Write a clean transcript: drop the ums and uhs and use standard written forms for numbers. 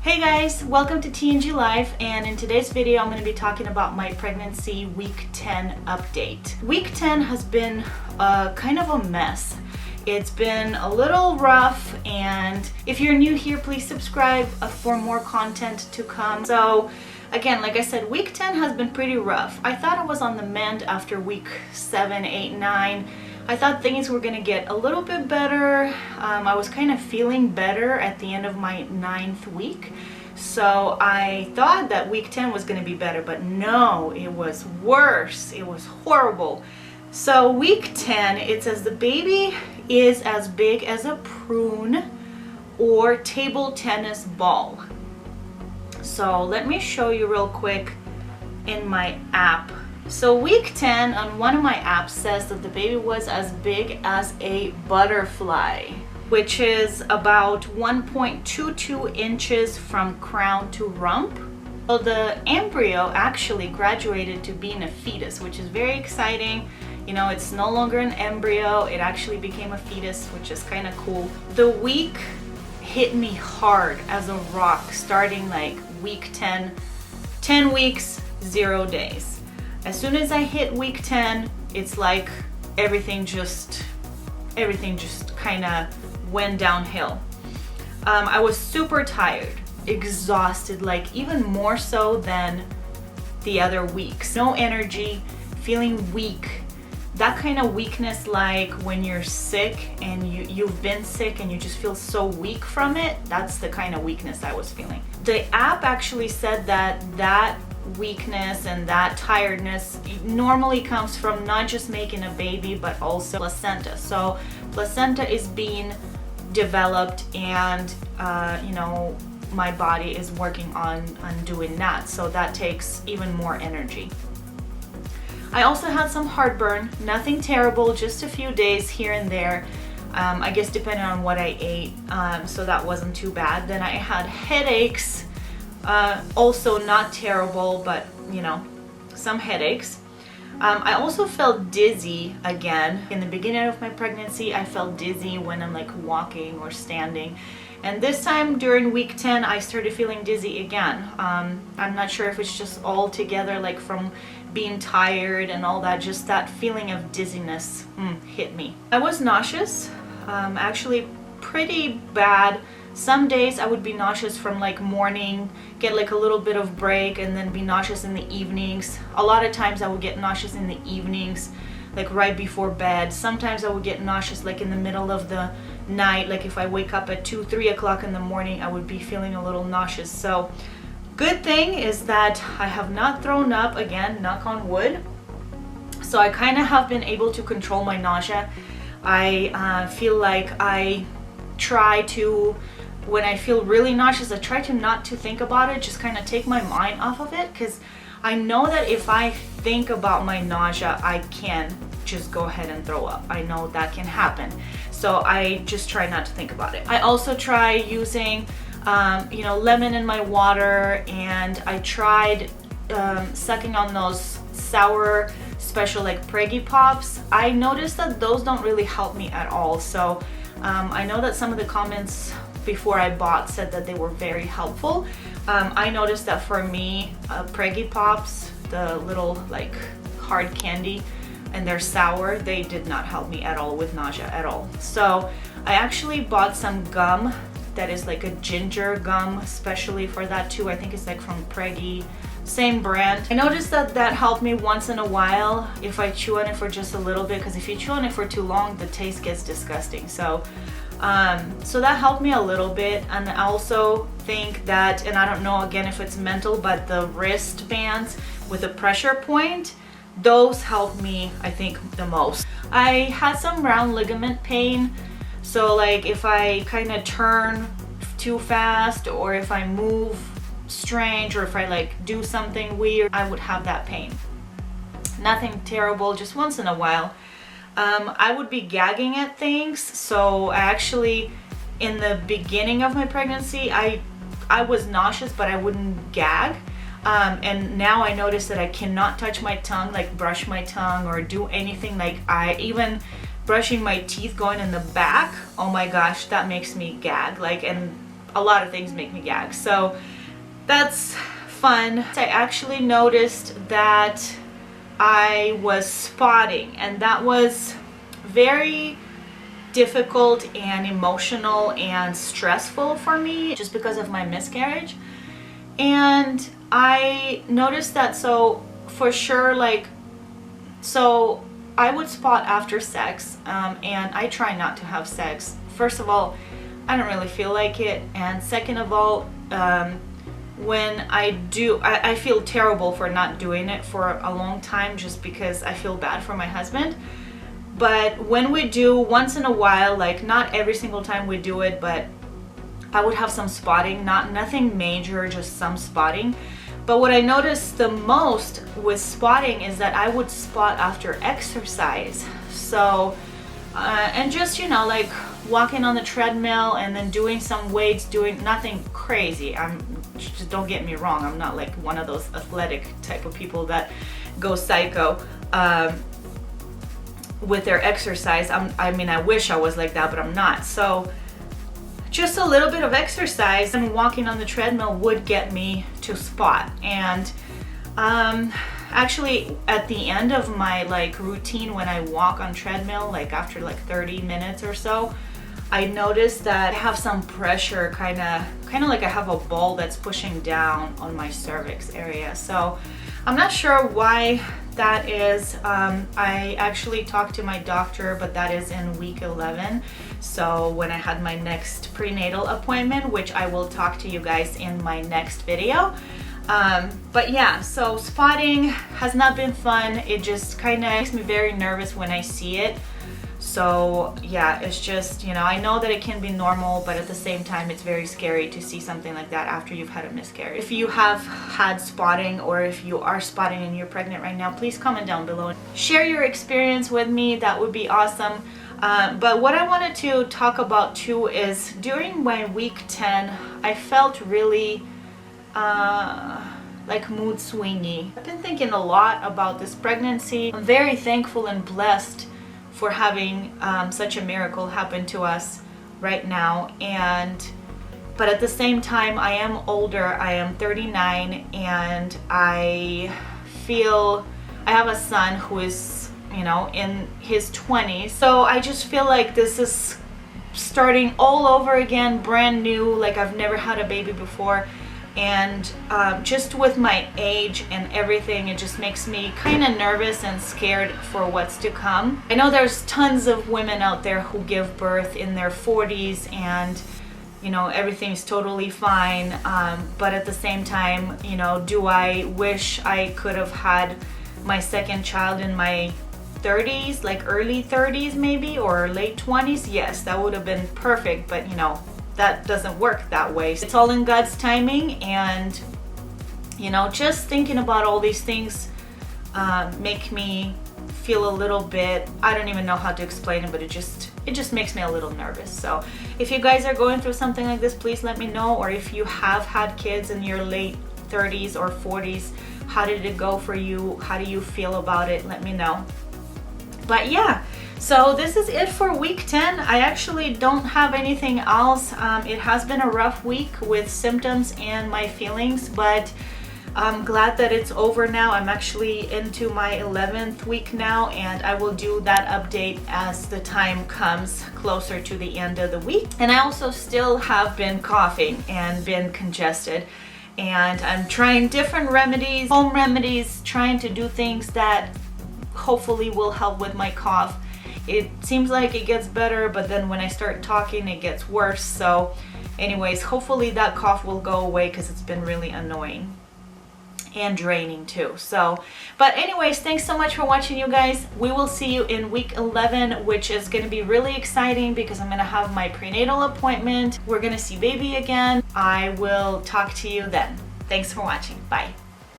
Hey guys, welcome to TNG Life, and in today's video I'm going to be talking about my pregnancy week 10 update. Week 10 has been kind of a mess. It's been a little rough, and if you're new here, please subscribe for more content to come. So again, like I said, week 10 has been pretty rough. I thought I was on the mend after week 7, 8, 9. I thought things were gonna get a little bit better. I was kind of feeling better at the end of my 9th week. So I thought that week 10 was gonna be better, but no, it was worse. It was horrible. So week 10, it says the baby is as big as a prune or table tennis ball. So let me show you real quick in my app. So week 10 on one of my apps says that the baby was as big as a butterfly, which is about 1.22 inches from crown to rump. So the embryo actually graduated to being a fetus, which is very exciting. You know, it's no longer an embryo, it actually became a fetus, which is kind of cool. The week hit me hard as a rock, starting like week 10 weeks, 0 days. As soon as I hit week 10, it's like everything just kind of went downhill. I was super tired, exhausted, like even more so than the other weeks. No energy, feeling weak. That kind of weakness, like when you're sick and you've been sick and you just feel so weak from it, that's the kind of weakness I was feeling. The app actually said that weakness and that tiredness normally comes from not just making a baby but also placenta. So placenta is being developed, and you know, my body is working on doing that, so that takes even more energy. I also had some heartburn, nothing terrible, just a few days here and there, I guess depending on what I ate, so that wasn't too bad. Then I had headaches, also not terrible, but you know, some headaches. I also felt dizzy again. In the beginning of my pregnancy, I felt dizzy when I'm like walking or standing. And this time during week 10, I started feeling dizzy again. I'm not sure if it's just all together, like from being tired and all that, just that feeling of dizziness hit me. I was nauseous, actually pretty bad. Some days I would be nauseous from like morning, get like a little bit of break, and then be nauseous in the evenings. A lot of times I would get nauseous in the evenings, like right before bed. Sometimes I would get nauseous like in the middle of the night, like if I wake up at 2, 3 o'clock in the morning, I would be feeling a little nauseous. So good thing is that I have not thrown up again, knock on wood. So I kind of have been able to control my nausea. I feel like I try to, when I feel really nauseous, I try to not to think about it, just kind of take my mind off of it, because I know that if I think about my nausea, I can just go ahead and throw up. I know that can happen. So I just try not to think about it. I also try using you know, lemon in my water, and I tried sucking on those sour special like Preggy Pops. I noticed that those don't really help me at all. So I know that some of the comments before I bought said that they were very helpful. I noticed that for me, Preggy Pops, the little like hard candy, and they're sour, they did not help me at all with nausea at all. So I actually bought some gum that is like a ginger gum, especially for that too. I think it's like from Preggy, same brand. I noticed that that helped me once in a while if I chew on it for just a little bit, because if you chew on it for too long, the taste gets disgusting. So so that helped me a little bit. And I also think that, and I don't know again if it's mental, but the wristbands with a pressure point, those helped me, I think, the most. I had some round ligament pain. So like if I kind of turn too fast, or if I move strange, or if I like do something weird, I would have that pain. Nothing terrible, just once in a while. I would be gagging at things. So I actually, in the beginning of my pregnancy, I was nauseous, but I wouldn't gag. And now I notice that I cannot touch my tongue, like brush my tongue or do anything. Like I even brushing my teeth going in the back, oh my gosh, that makes me gag. Like, and a lot of things make me gag. So that's fun. I actually noticed that I was spotting, and that was very difficult and emotional and stressful for me just because of my miscarriage. And I noticed that, so for sure, like, so I would spot after sex, and I try not to have sex. First of all, I don't really feel like it, and second of all, when I do, I feel terrible for not doing it for a long time just because I feel bad for my husband. But when we do, once in a while, like not every single time we do it, but I would have some spotting, nothing major, just some spotting. But what I noticed the most with spotting is that I would spot after exercise. So, and just, you know, like walking on the treadmill and then doing some weights, doing nothing crazy. Just don't get me wrong, I'm not like one of those athletic type of people that go psycho with their exercise. I mean, I wish I was like that, but I'm not. So just a little bit of exercise and walking on the treadmill would get me to spot. And actually at the end of my like routine, when I walk on treadmill, like after like 30 minutes or so, I noticed that I have some pressure, kind of like I have a ball that's pushing down on my cervix area. So I'm not sure why that is. I actually talked to my doctor, but that is in week 11. So when I had my next prenatal appointment, which I will talk to you guys in my next video. But yeah, so spotting has not been fun. It just kind of makes me very nervous when I see it. So yeah, it's just, you know, I know that it can be normal, but at the same time, it's very scary to see something like that after you've had a miscarriage. If you have had spotting, or if you are spotting and you're pregnant right now, please comment down below. Share your experience with me, that would be awesome. But what I wanted to talk about too is during my week 10, I felt really like mood swingy. I've been thinking a lot about this pregnancy. I'm very thankful and blessed for having such a miracle happen to us right now. But at the same time, I am older. I am 39, and I feel I have a son who is, you know, in his 20s. So I just feel like this is starting all over again, brand new, like I've never had a baby before. And just with my age and everything, it just makes me kind of nervous and scared for what's to come. I know there's tons of women out there who give birth in their 40s and, you know, everything's totally fine. But at the same time, you know, do I wish I could have had my second child in my 30s, like early 30s maybe, or late 20s? Yes, that would have been perfect, but you know, that doesn't work that way. It's all in God's timing, and you know, just thinking about all these things make me feel a little bit, I don't even know how to explain it, but it just makes me a little nervous. So if you guys are going through something like this, please let me know. Or if you have had kids in your late 30s or 40s, how did it go for you? How do you feel about it? Let me know. But yeah, so this is it for week 10. I actually don't have anything else. It has been a rough week with symptoms and my feelings, but I'm glad that it's over now. I'm actually into my 11th week now, and I will do that update as the time comes closer to the end of the week. And I also still have been coughing and been congested, and I'm trying different remedies, home remedies, trying to do things that hopefully will help with my cough. It seems like it gets better, but then when I start talking, it gets worse. So anyways, hopefully that cough will go away, because it's been really annoying and draining too. So, but anyways, thanks so much for watching, you guys. We will see you in week 11, which is going to be really exciting because I'm going to have my prenatal appointment. We're going to see baby again. I will talk to you then. Thanks for watching. Bye.